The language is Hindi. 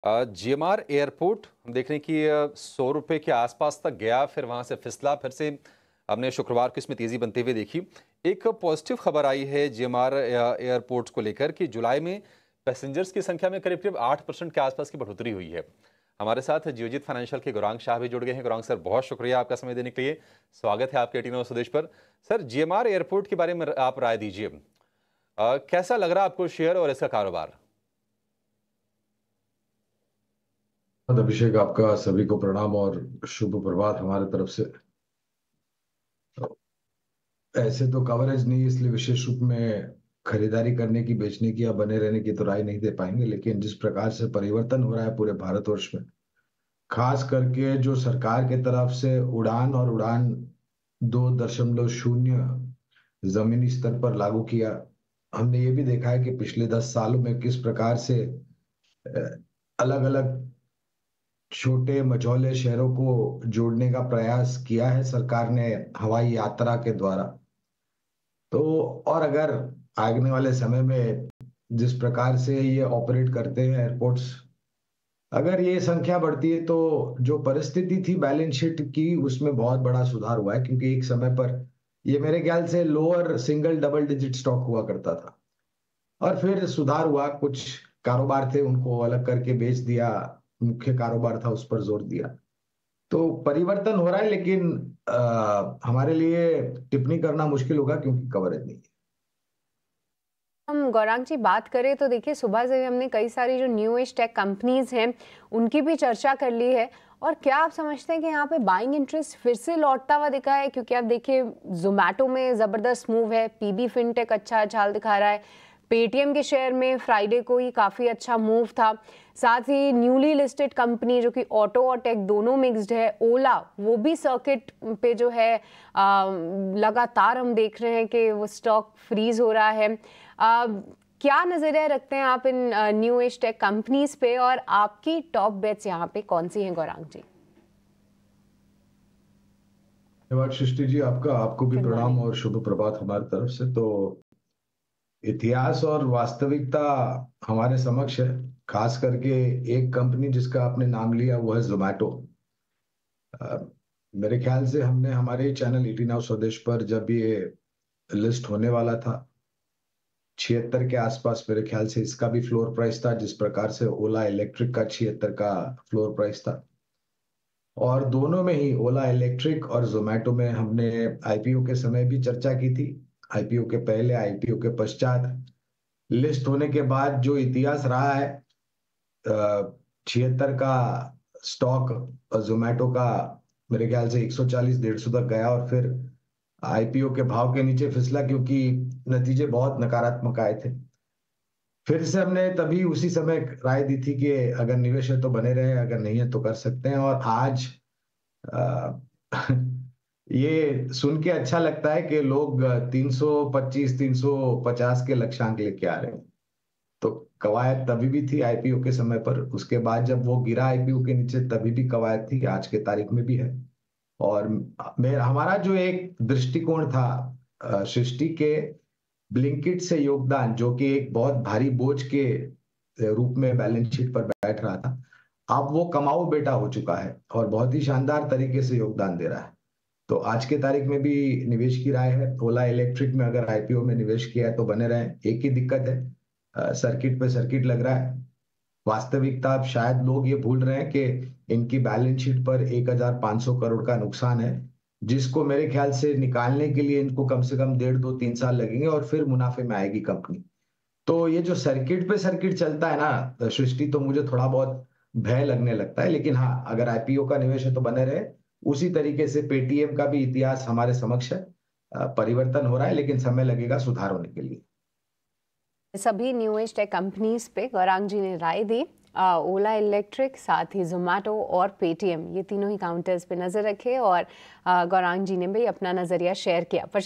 जीएमआर एयरपोर्ट हम देख रहे हैं कि 100 रुपये के आसपास तक गया, फिर वहां से फिसला, फिर से हमने शुक्रवार को इसमें तेजी बनते हुए देखी। एक पॉजिटिव खबर आई है जीएमआर एयरपोर्ट को लेकर कि जुलाई में पैसेंजर्स की संख्या में करीब करीब 8% के आसपास की बढ़ोतरी हुई है। हमारे साथ जियोजित फाइनेंशियल के गौरांग शाह भी जुड़ गए हैं। गौरांग सर, बहुत शुक्रिया आपका समय देने के लिए। स्वागत है आपके 18 स्वदेश पर। सर, जीएमआर एयरपोर्ट के बारे में आप राय दीजिए। कैसा लग रहा है आपको शेयर और इसका कारोबार? अभिषेक, आपका सभी को प्रणाम और शुभ प्रभात हमारे तरफ से। ऐसे तो कवरेज नहीं, इसलिए विशेष रूप में खरीदारी करने की, बेचने की या बने रहने की तो राय नहीं दे पाएंगे। लेकिन जिस प्रकार से परिवर्तन हो रहा है पूरे भारतवर्ष में, खास करके जो सरकार के तरफ से उड़ान और उड़ान 2.0 जमीनी स्तर पर लागू किया, हमने ये भी देखा है कि पिछले 10 सालों में किस प्रकार से अलग अलग छोटे मझौले शहरों को जोड़ने का प्रयास किया है सरकार ने हवाई यात्रा के द्वारा। तो और अगर आने वाले समय में जिस प्रकार से ये ऑपरेट करते हैं एयरपोर्ट्स, अगर ये संख्या बढ़ती है तो जो परिस्थिति थी बैलेंस शीट की, उसमें बहुत बड़ा सुधार हुआ है। क्योंकि एक समय पर ये मेरे ख्याल से lower single double digit stock हुआ करता था, और फिर सुधार हुआ। कुछ कारोबार थे उनको अलग करके बेच दिया, मुख्य कारोबार था उस पर जोर दिया। तो परिवर्तन हो रहा है, लेकिन हमारे लिए टिप्पणी करना मुश्किल होगा क्योंकि कवरेज नहीं है। हम गौरांग जी बात करें तो देखिए, सुबह से हमने कई सारी जो न्यू एज टेक कंपनीज हैं उनकी भी चर्चा कर ली है। और क्या आप समझते हैं कि यहाँ पे बाइंग इंटरेस्ट फिर से लौटता हुआ दिखा है? क्योंकि आप देखिए, जोमैटो में जबरदस्त मूव है, पीबी फिनटेक अच्छा चाल दिखा रहा है, पेटीएम के शेयर में फ्राइडे को ही काफी अच्छा मूव था। साथ ही न्यूली लिस्टेड कंपनी जो कि ऑटो और टेक दोनों मिक्स्ड है, ओला, वो भी सर्किट पे जो है लगातार हम देख रहे हैं कि वो स्टॉक फ्रीज हो रहा है। क्या नजरिया रखते हैं आप इन न्यू एज टेक कंपनीज पे, और आपकी टॉप बेट्स यहाँ पे कौन सी हैं गौरांग जी? धन्यवाद सृष्टि जी, आपको भी गुड प्रणाम मॉर्निंग। और शुभ प्रभात हमारी तरफ से। तो इतिहास और वास्तविकता हमारे समक्ष है। खास करके एक कंपनी जिसका आपने नाम लिया, वो है जोमैटो। मेरे ख्याल से हमने हमारे चैनल 18 स्वदेश पर जब ये लिस्ट होने वाला था, 76 के आसपास मेरे ख्याल से इसका भी फ्लोर प्राइस था, जिस प्रकार से ओला इलेक्ट्रिक का 76 का फ्लोर प्राइस था। और दोनों में ही, ओला इलेक्ट्रिक और जोमैटो में, हमने आईपीओ के समय भी चर्चा की थी। आईपीओ के पहले, आईपीओ के पश्चात, लिस्ट होने के बाद जो इतिहास रहा है, 76 का स्टॉक जोमैटो का मेरे ख्याल से 140-150 तक गया, और फिर आईपीओ के भाव के नीचे फिसला क्योंकि नतीजे बहुत नकारात्मक आए थे। फिर से हमने तभी उसी समय राय दी थी कि अगर निवेश है तो बने रहे, अगर नहीं है तो कर सकते हैं। और आज आ, ये सुन के अच्छा लगता है कि लोग 325 350 के लक्ष्यांक लेके आ रहे हैं। तो कवायद तभी भी थी आईपीओ के समय पर, उसके बाद जब वो गिरा आईपीओ के नीचे तभी भी कवायद थी, आज के तारीख में भी है। और मेरा हमारा जो एक दृष्टिकोण था, सृष्टि के ब्लिंकिट से योगदान, जो कि एक बहुत भारी बोझ के रूप में बैलेंस शीट पर बैठ रहा था, अब वो कमाऊ बेटा हो चुका है और बहुत ही शानदार तरीके से योगदान दे रहा है। तो आज के तारीख में भी निवेश की राय है। ओला इलेक्ट्रिक में अगर आईपीओ में निवेश किया है तो बने रहे। एक ही दिक्कत है, सर्किट पे सर्किट लग रहा है। वास्तविकता अब शायद लोग ये भूल रहे हैं कि इनकी बैलेंस शीट पर 1500 करोड़ का नुकसान है, जिसको मेरे ख्याल से निकालने के लिए इनको कम से कम 1.5-2-3 साल लगेंगे, और फिर मुनाफे में आएगी कंपनी। तो ये जो सर्किट पे सर्किट चलता है ना सृष्टि, तो मुझे थोड़ा बहुत भय लगने लगता है। लेकिन हाँ, अगर आईपीओ का निवेश है तो बने रहे। उसी तरीके से पेटीएम का भी इतिहास हमारे समक्ष है। परिवर्तन हो रहा है, लेकिन समय लगेगा सुधार होने के लिए। सभी न्यू एज टेक कंपनीज पे गौरांग जी ने राय दी। ओला इलेक्ट्रिक, साथ ही जोमैटो और पेटीएम, ये तीनों ही काउंटर्स पे नजर रखे, और गौरांग जी ने भी अपना नजरिया शेयर किया। पर